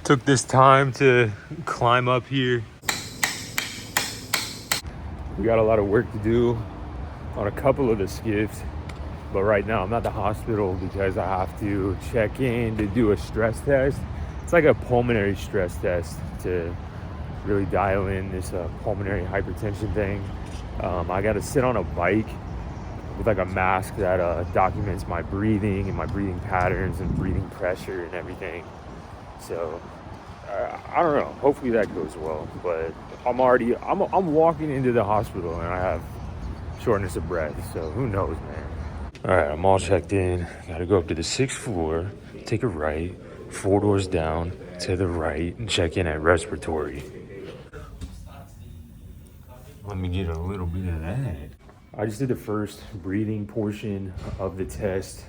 Took this time to climb up here. We got a lot of work to do on a couple of the skiffs, but right now I'm at the hospital because I have to check in to do a stress test. It's like a pulmonary stress test to really dial in this pulmonary hypertension thing. I got to sit on a bike with like a mask that documents my breathing and my breathing patterns and breathing pressure and everything. So I don't know, hopefully that goes well, but I'm walking into the hospital and I have shortness of breath, so who knows, man. All right, I'm all checked in. Gotta go up to the 6th floor, take a right, 4 doors down to the right, and check in at respiratory. Let me get a little bit of that. I just did the first breathing portion of the test,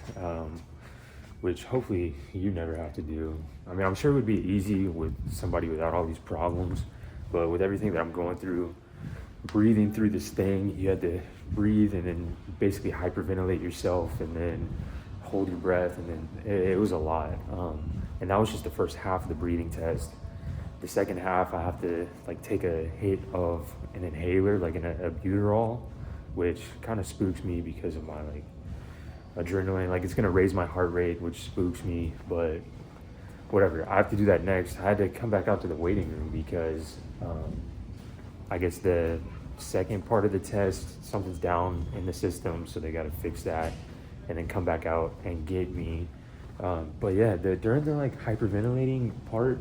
which hopefully you never have to do. I mean, I'm sure it would be easy with somebody without all these problems, but with everything that I'm going through, breathing through this thing, you had to breathe and then basically hyperventilate yourself and then hold your breath, and then it was a lot. And that was just the first half of the breathing test. The second half, I have to like take a hit of an inhaler, like a albuterol, which kind of spooks me because of my like adrenaline. Like it's gonna raise my heart rate, which spooks me, but whatever. I have to do that next. I had to come back out to the waiting room because I guess the second part of the test, something's down in the system, so they got to fix that and then come back out and get me. But yeah, during the like hyperventilating part,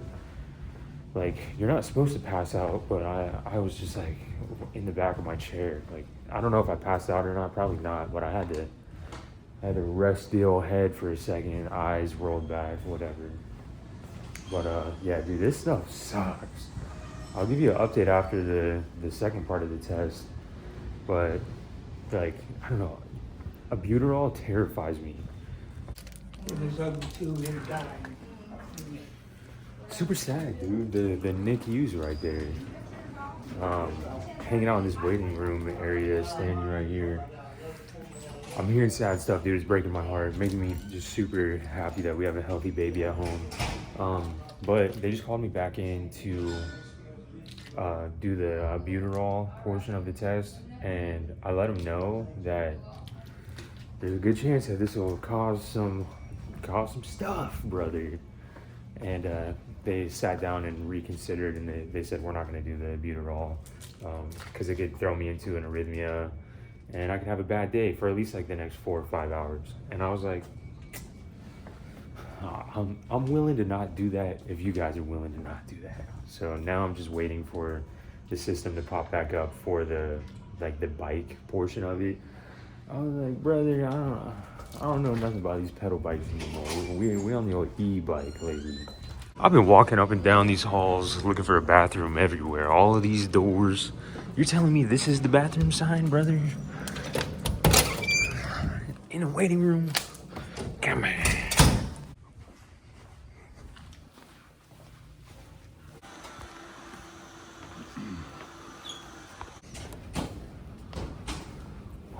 like you're not supposed to pass out, but I was just like in the back of my chair. Like I don't know if I passed out or not, probably not, but I had to rest still, head for a second, eyes rolled back, whatever. But yeah, dude, this stuff sucks. I'll give you an update after the second part of the test, but like, I don't know, albuterol terrifies me. There's other two that died. Super sad, dude. The NICU's right there. Hanging out in this waiting room area, standing right here. I'm hearing sad stuff, dude. It's breaking my heart. Making me just super happy that we have a healthy baby at home. But they just called me back in to do the albuterol portion of the test, and I let them know that there's a good chance that this will cause some stuff, brother. And they sat down and reconsidered, and they said we're not going to do the albuterol because it could throw me into an arrhythmia and I could have a bad day for at least like the next 4 or 5 hours. And I was like, I'm willing to not do that if you guys are willing to not do that. So now I'm just waiting for the system to pop back up for the bike portion of it. I was like, brother, I don't know nothing about these pedal bikes anymore. We on the old e-bike lately. I've been walking up and down these halls looking for a bathroom everywhere. All of these doors. You're telling me this is the bathroom sign, brother? In a waiting room? Come on.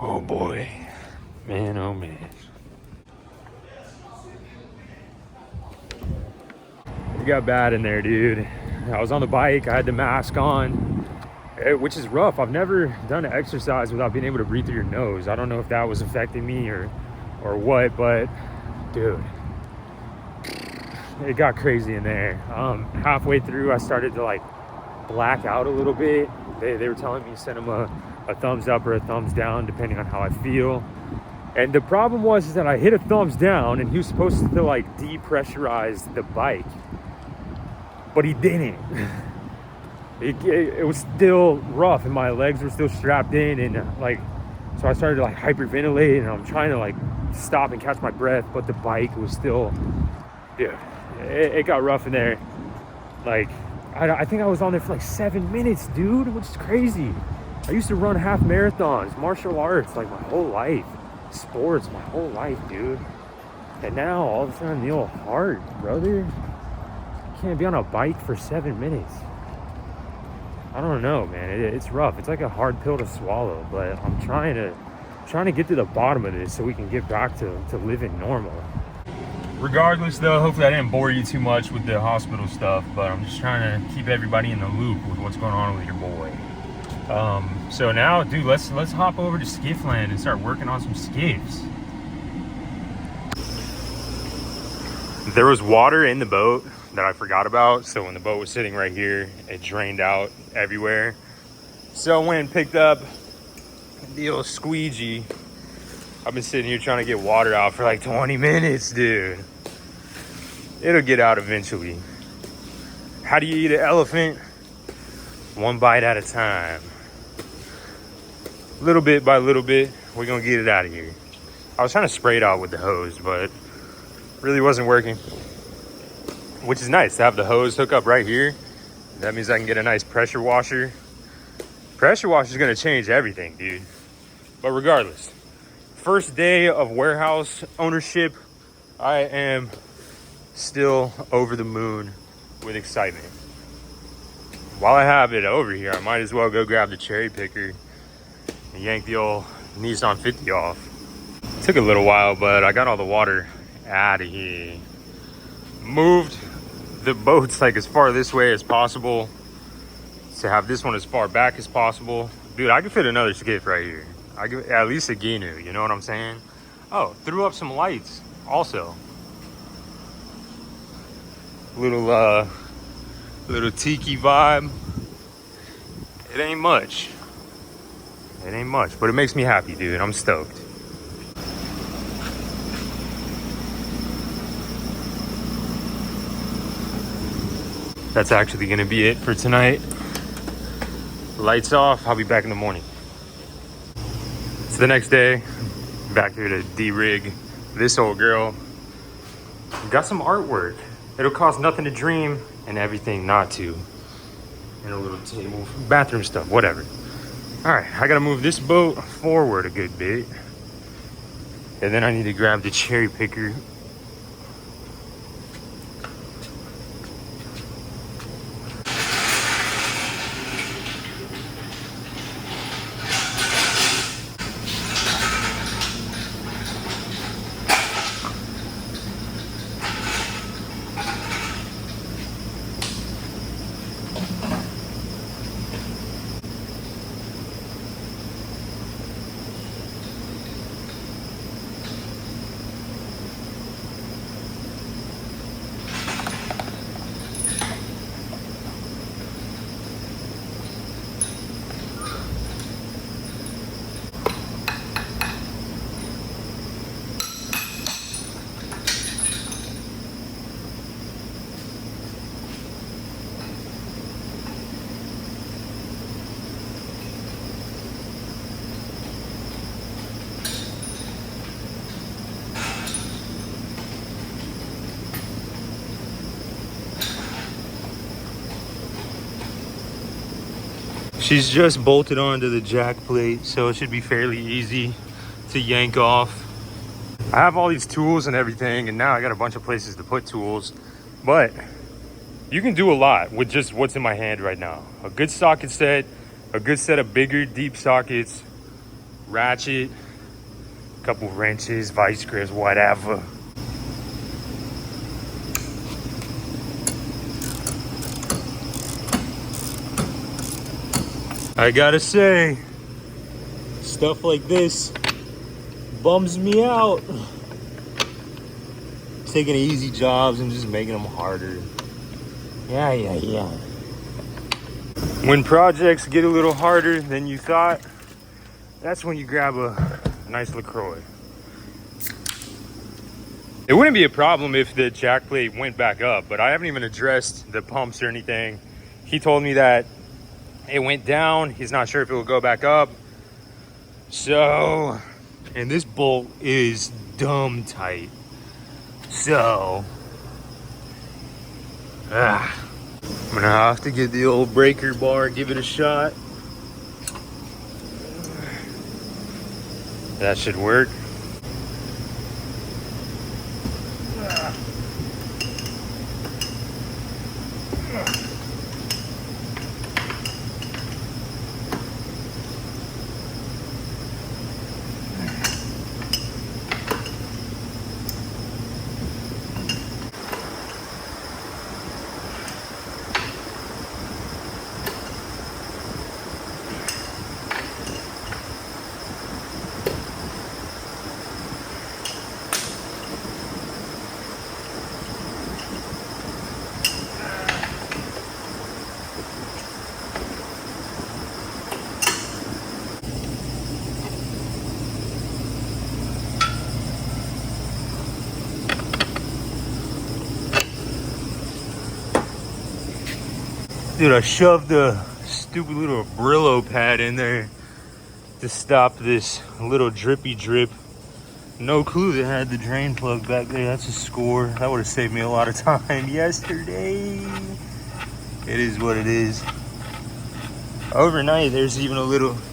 Oh boy. Man, oh man. It got bad in there, dude. I was on the bike, I had the mask on, which is rough. I've never done an exercise without being able to breathe through your nose. I don't know if that was affecting me or what, but dude, it got crazy in there. Halfway through, I started to like black out a little bit. They were telling me to send them a thumbs up or a thumbs down depending on how I feel. And the problem was that I hit a thumbs down and he was supposed to like depressurize the bike, but he didn't. It was still rough and my legs were still strapped in, and like, so I started to like hyperventilate and I'm trying to like stop and catch my breath, but the bike was still, dude, it got rough in there. Like, I think I was on there for like 7 minutes, dude, which is crazy. I used to run half marathons, martial arts, like my whole life. Sports, my whole life, dude. And now, all of a sudden, the old heart, brother. You can't be on a bike for 7 minutes. I don't know, man. It's rough. It's like a hard pill to swallow, but I'm trying to get to the bottom of this so we can get back to living normal. Regardless though, hopefully I didn't bore you too much with the hospital stuff, but I'm just trying to keep everybody in the loop with what's going on with your boy. So now, dude, let's hop over to Skiff Land and start working on some skiffs. There was water in the boat that I forgot about, so when the boat was sitting right here, it drained out everywhere. So I went and picked up the old squeegee. I've been sitting here trying to get water out for like 20 minutes, dude. It'll get out eventually. How do you eat an elephant? One bite at a time. Little bit by little bit, we're gonna get it out of here. I was trying to spray it out with the hose, but really wasn't working. Which is nice to have the hose hook up right here. That means I can get a nice pressure washer. Pressure washer is gonna change everything, dude. But regardless, first day of warehouse ownership, I am still over the moon with excitement. While I have it over here, I might as well go grab the cherry picker and yank the old Nissan 50 off. Took a little while, but I got all the water out of here. Moved the boats like as far this way as possible to have this one as far back as possible. Dude, I could fit another skiff right here. I could, at least a Ginu, you know what I'm saying? Oh, threw up some lights also. Little tiki vibe. It ain't much. It ain't much, but it makes me happy, dude. I'm stoked. That's actually gonna be it for tonight. Lights off, I'll be back in the morning. It's the next day, back here to de-rig this old girl. Got some artwork. It'll cost nothing to dream and everything not to. And a little table, bathroom stuff, whatever. All right, I gotta move this boat forward a good bit. And then I need to grab the cherry picker. She's just bolted onto the jack plate, so it should be fairly easy to yank off. I have all these tools and everything, and now I got a bunch of places to put tools, but you can do a lot with just what's in my hand right now. A good socket set, a good set of bigger, deep sockets, ratchet, a couple wrenches, vice grips, whatever. I gotta say, stuff like this bums me out. Taking easy jobs and just making them harder. Yeah. When projects get a little harder than you thought, that's when you grab a nice LaCroix. It wouldn't be a problem if the jack plate went back up, but I haven't even addressed the pumps or anything. He told me that it went down. He's not sure if it will go back up. So, and this bolt is dumb tight. So, I'm gonna have to get the old breaker bar, give it a shot. That should work. Dude, I shoved the stupid little Brillo pad in there to stop this little drippy drip. No clue they had the drain plug back there. That's a score. That would have saved me a lot of time yesterday. It is what it is. Overnight, there's even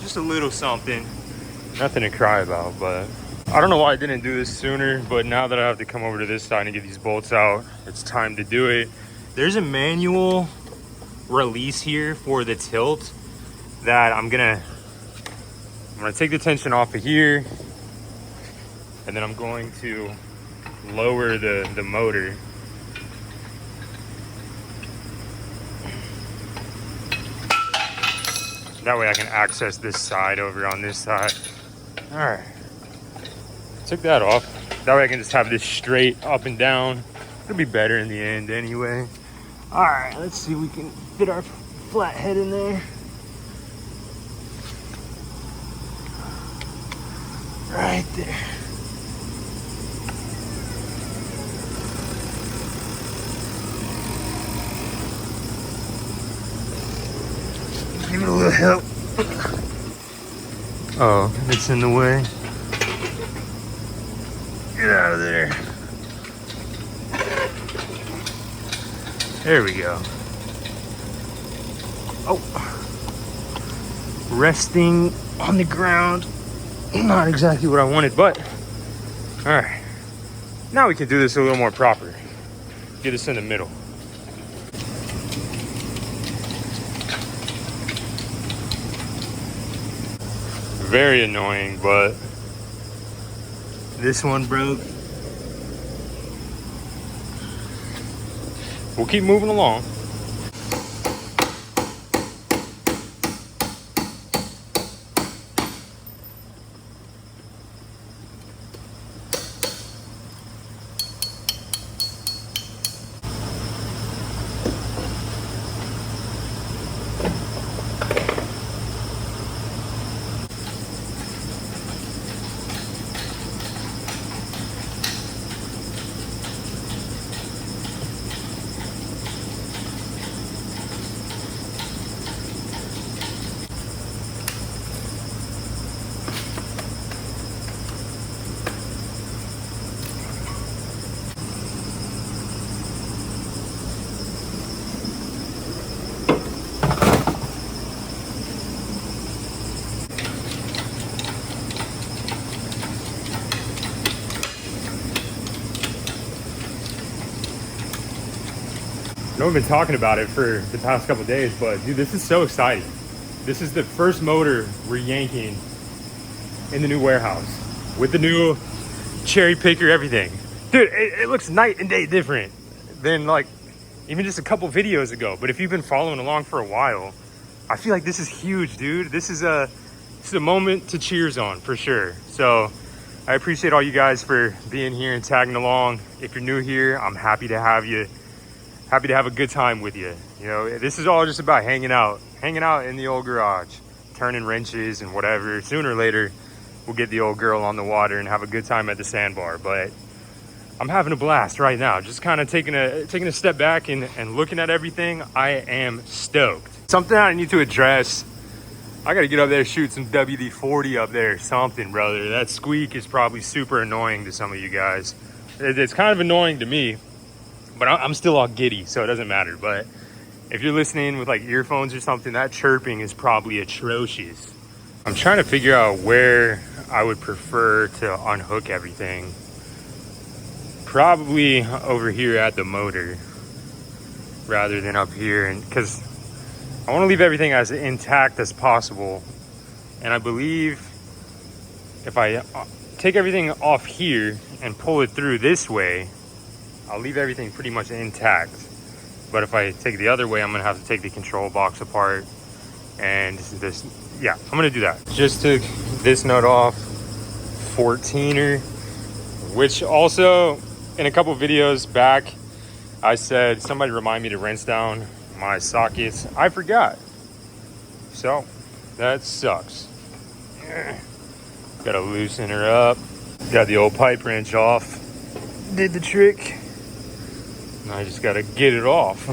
just a little something. Nothing to cry about, but I don't know why I didn't do this sooner, but now that I have to come over to this side and get these bolts out, it's time to do it. There's a manual release here for the tilt that I'm gonna take the tension off of here, and then I'm going to lower the motor. That way I can access this side over on this side. All right, took that off. That way I can just have this straight up and down. It'll be better in the end anyway. All right, let's see if we can fit our flathead in there. Right there. Give it a little help. Oh, it's in the way. Get out of there. There we go. Oh. Resting on the ground. Not exactly what I wanted, but all right. Now we can do this a little more proper. Get this in the middle. Very annoying, but this one broke. We'll keep moving along. I know we've been talking about it for the past couple of days, but dude, this is so exciting. This is the first motor we're yanking in the new warehouse with the new cherry picker, everything. Dude, it looks night and day different than like even just a couple videos ago. But if you've been following along for a while, I feel like this is huge, dude. This is a moment to cheers on for sure. So I appreciate all you guys for being here and tagging along. If you're new here, I'm happy to have you. Happy to have a good time with you. You know, this is all just about hanging out in the old garage, turning wrenches and whatever. Sooner or later, we'll get the old girl on the water and have a good time at the sandbar. But I'm having a blast right now. Just kind of taking a step back and looking at everything. I am stoked. Something I need to address. I got to get up there, shoot some WD-40 up there, something, brother. That squeak is probably super annoying to some of you guys. It's kind of annoying to me. But I'm still all giddy, so it doesn't matter. But if you're listening with like earphones or something, that chirping is probably atrocious. I'm trying to figure out where I would prefer to unhook everything. Probably over here at the motor rather than up here. And because I want to leave everything as intact as possible. And I believe if I take everything off here and pull it through this way, I'll leave everything pretty much intact. But if I take the other way, I'm gonna have to take the control box apart. And this, yeah, I'm gonna do that. Just took this nut off, 14er, which also in a couple videos back, I said, somebody remind me to rinse down my sockets. I forgot. So that sucks. Gotta loosen her up. Got the old pipe wrench off. Did the trick. I just gotta get it off.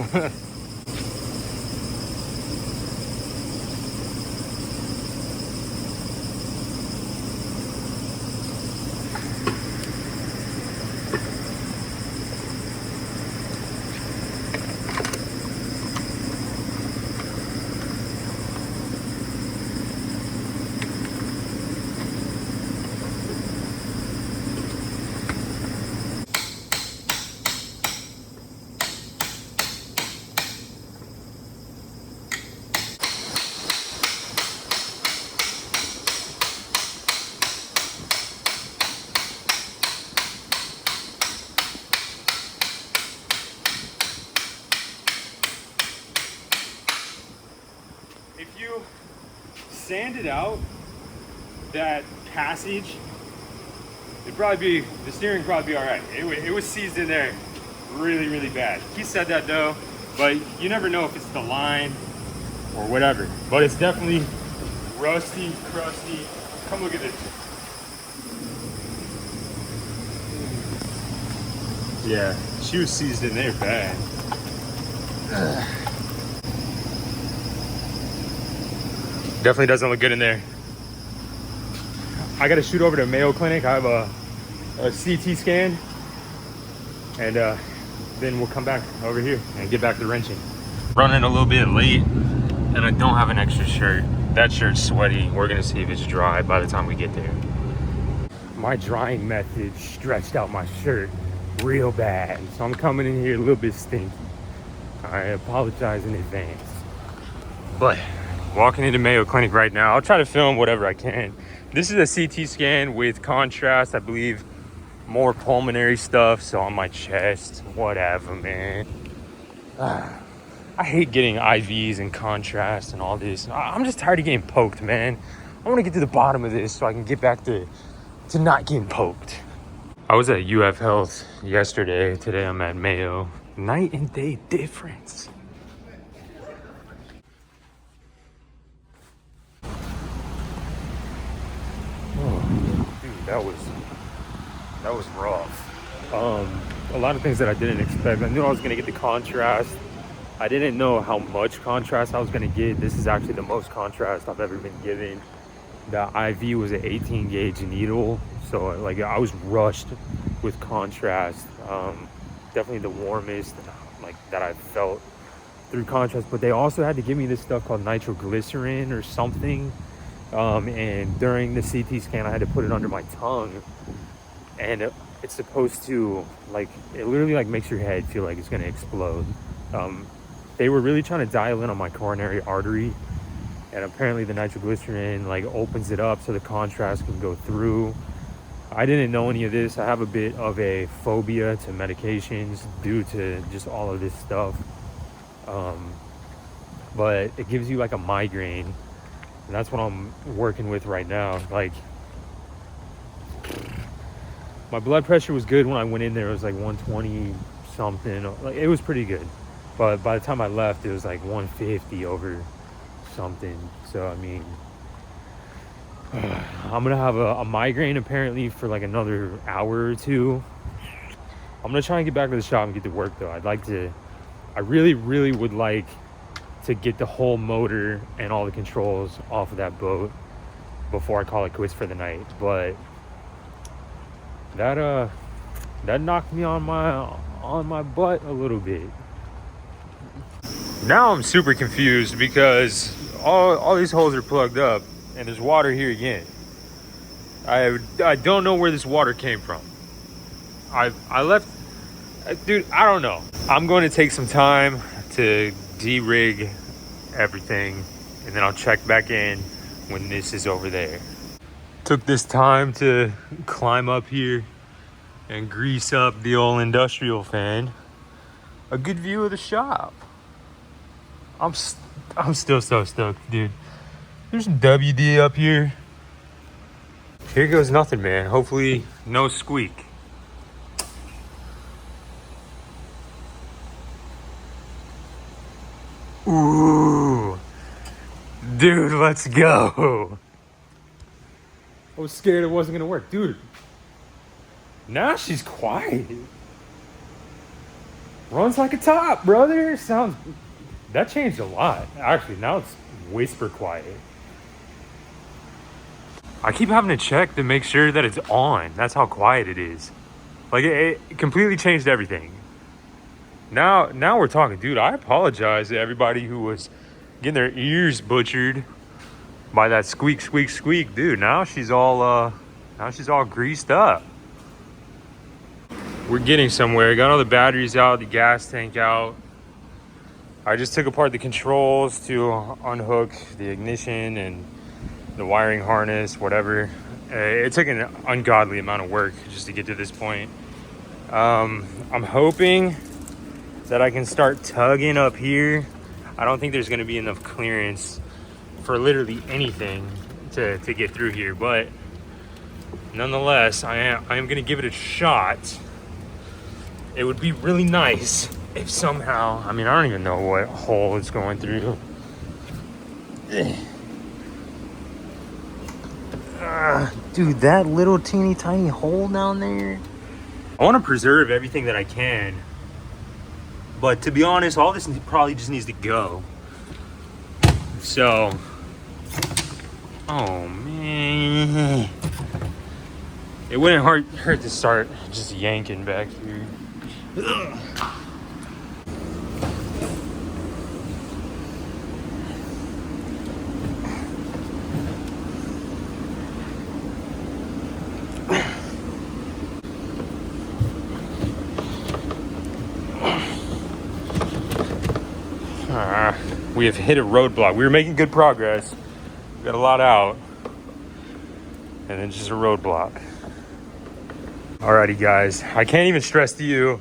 you sanded out that passage, the steering would probably be all right. It was seized in there really, really bad. He said that though, but you never know if it's the line or whatever. But it's definitely rusty, crusty. Come look at this. Yeah, she was seized in there bad. Definitely doesn't look good in there. I gotta shoot over to Mayo Clinic. I have a CT scan, and then we'll come back over here and get back to wrenching. Running a little bit late, and I don't have an extra shirt. That shirt's sweaty. We're gonna see if it's dry by the time we get there. My drying method stretched out my shirt real bad, so I'm coming in here a little bit stinky. I apologize in advance. But walking into Mayo Clinic right now. I'll try to film whatever I can. This is a CT scan with contrast, I believe, more pulmonary stuff, so on my chest, whatever, man. I hate getting IVs and contrast and all this. I'm just tired of getting poked, man. I want to get to the bottom of this so I can get back to not getting poked. I was at UF Health yesterday. Today I'm at Mayo. Night and day difference. That was rough. A lot of things that I didn't expect. I knew I was gonna get the contrast. I didn't know how much contrast I was gonna get. This is actually the most contrast I've ever been given. The IV was an 18 gauge needle, so like I was rushed with contrast. Definitely the warmest like that I felt through contrast. But they also had to give me this stuff called nitroglycerin or something. And during the CT scan, I had to put it under my tongue, and it's supposed to, like, it literally like makes your head feel like it's gonna explode. They were really trying to dial in on my coronary artery, and apparently the nitroglycerin like opens it up so the contrast can go through. I didn't know any of this. I have a bit of a phobia to medications due to just all of this stuff. But it gives you like a migraine. And that's what I'm working with right now. Like, my blood pressure was good when I went in there. It was like 120 something. Like, it was pretty good. But by the time I left, it was like 150 over something. So, I mean, I'm going to have a migraine apparently for like another hour or two. I'm going to try and get back to the shop and get to work though. I really, really would like to get the whole motor and all the controls off of that boat before I call it quits for the night. But that knocked me on my butt a little bit. Now I'm super confused because all these holes are plugged up and there's water here again. I don't know where this water came from. I left, dude, I don't know. I'm going to take some time to de-rig everything, and then I'll check back in when this is over there. Took this time to climb up here and grease up the old industrial fan. A good view of the shop. I'm still so stoked, dude. There's some WD up here. Here goes nothing, man. Hopefully no squeak. Ooh, dude, let's go. I was scared it wasn't gonna work, dude. Now she's quiet. Runs like a top, brother. That changed a lot. Actually, now it's whisper quiet. I keep having to check to make sure that it's on. That's how quiet it is. Like it completely changed everything. Now we're talking, dude. I apologize to everybody who was getting their ears butchered by that squeak, squeak, squeak, dude. Now she's all greased up. We're getting somewhere. Got all the batteries out, the gas tank out. I just took apart the controls to unhook the ignition and the wiring harness, whatever. It took an ungodly amount of work just to get to this point. I'm hoping that I can start tugging up here. I don't think there's gonna be enough clearance for literally anything to get through here, but nonetheless, I am gonna give it a shot. It would be really nice if somehow, I mean, I don't even know what hole it's going through. Dude, that little teeny tiny hole down there. I want to preserve everything that I can, but to be honest, all this probably just needs to go. So, oh man, it wouldn't hurt to start just yanking back here. Ugh. We have hit a roadblock. We were making good progress. We got a lot out. And then just a roadblock. Alrighty guys, I can't even stress to you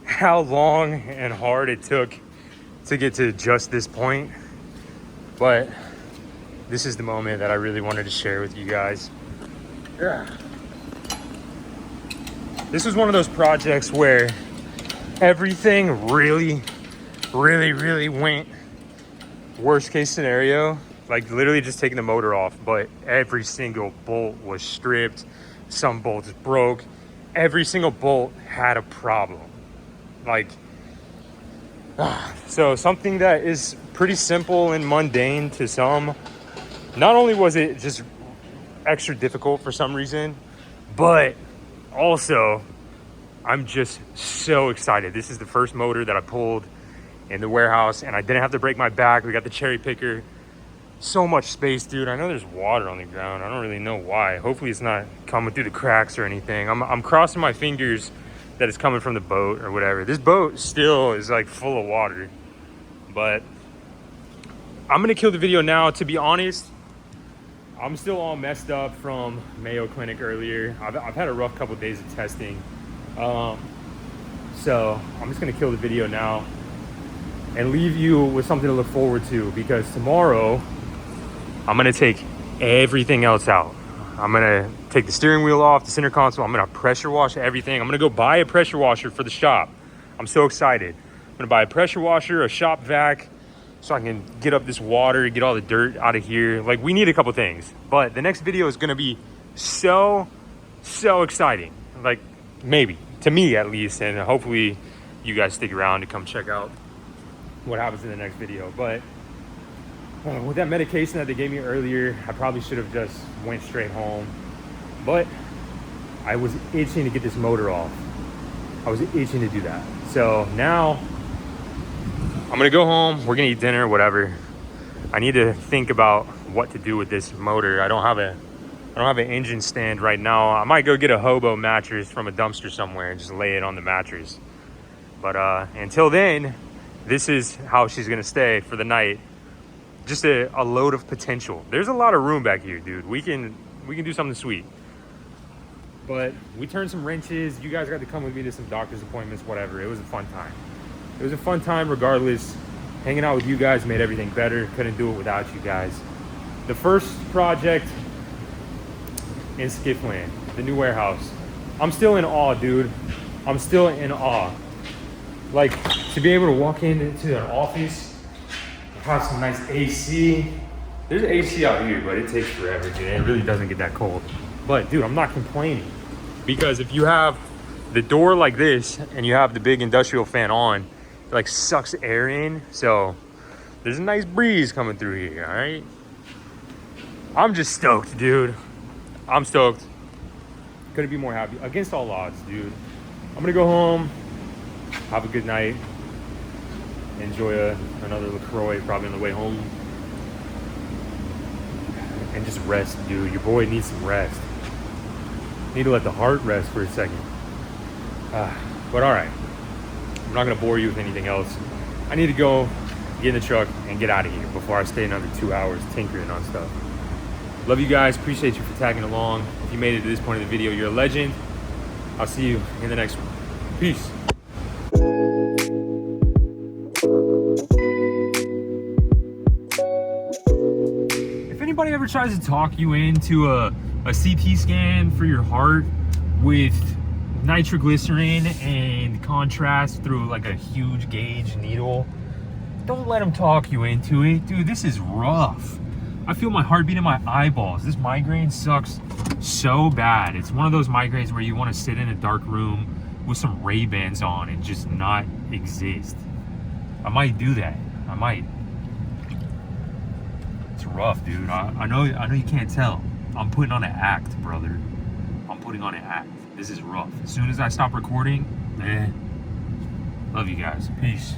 how long and hard it took to get to just this point. But this is the moment that I really wanted to share with you guys. Yeah. This was one of those projects where everything really went worst case scenario, like literally just taking the motor off, but every single bolt was stripped, some bolts broke, every single bolt had a problem. Like, so something that is pretty simple and mundane to some, not only was it just extra difficult for some reason, but also I'm just so excited. This is the first motor that I pulled in the warehouse, and I didn't have to break my back. We got the cherry picker. So much space, dude. I know there's water on the ground. I don't really know why. Hopefully it's not coming through the cracks or anything. I'm crossing my fingers that it's coming from the boat or whatever. This boat still is like full of water, but I'm gonna kill the video now. To be honest, I'm still all messed up from Mayo Clinic earlier. I've had a rough couple of days of testing. So I'm just gonna kill the video now and leave you with something to look forward to, because tomorrow I'm gonna take everything else out. I'm gonna take the steering wheel off, the center console. I'm gonna pressure wash everything. I'm gonna go buy a pressure washer for the shop. I'm so excited. I'm gonna buy a pressure washer, a shop vac, so I can get up this water, get all the dirt out of here. Like, we need a couple things, but the next video is gonna be so exciting. Like, maybe, to me at least, and hopefully you guys stick around to come check out what happens in the next video. But with that medication that they gave me earlier, I probably should have just went straight home, but I was itching to get this motor off. I was itching to do that. So now I'm gonna go home, we're gonna eat dinner, whatever. I need to think about what to do with this motor. I don't have an engine stand right now. I might go get a hobo mattress from a dumpster somewhere and just lay it on the mattress. But until then, this is how she's gonna stay for the night. Just a load of potential. There's a lot of room back here, dude. We can do something sweet. But we turned some wrenches. You guys got to come with me to some doctor's appointments, whatever. It was a fun time. It was a fun time regardless. Hanging out with you guys made everything better. Couldn't do it without you guys. The first project in Skiff Land, the new warehouse. I'm still in awe, dude. I'm still in awe. Like, to be able to walk into an office, have some nice AC. There's AC out here, but it takes forever, dude. It really doesn't get that cold. But dude, I'm not complaining, because if you have the door like this and you have the big industrial fan on, it like sucks air in. So there's a nice breeze coming through here, all right? I'm just stoked, dude. I'm stoked. Couldn't be more happy. Against all odds, dude. I'm gonna go home, have a good night, enjoy another LaCroix probably on the way home, and just rest, dude. Your boy needs some rest. Need to let the heart rest for a second. But all right, I'm not gonna bore you with anything else. I need to go get in the truck and get out of here before I stay another 2 hours tinkering on stuff. Love you guys. Appreciate you for tagging along. If you made it to this point of the video, you're a legend. I'll see you in the next one. Peace. anybody ever tries to talk you into a CT scan for your heart with nitroglycerin and contrast through like a huge gauge needle, don't let them talk you into it. Dude, this is rough. I feel my heartbeat in my eyeballs. This migraine sucks so bad. It's one of those migraines where you want to sit in a dark room with some Ray-Bans on and just not exist. I might do that. I might. It's rough, dude. I know you can't tell. I'm putting on an act, brother. I'm putting on an act. This is rough. As soon as I stop recording, love you guys. Peace.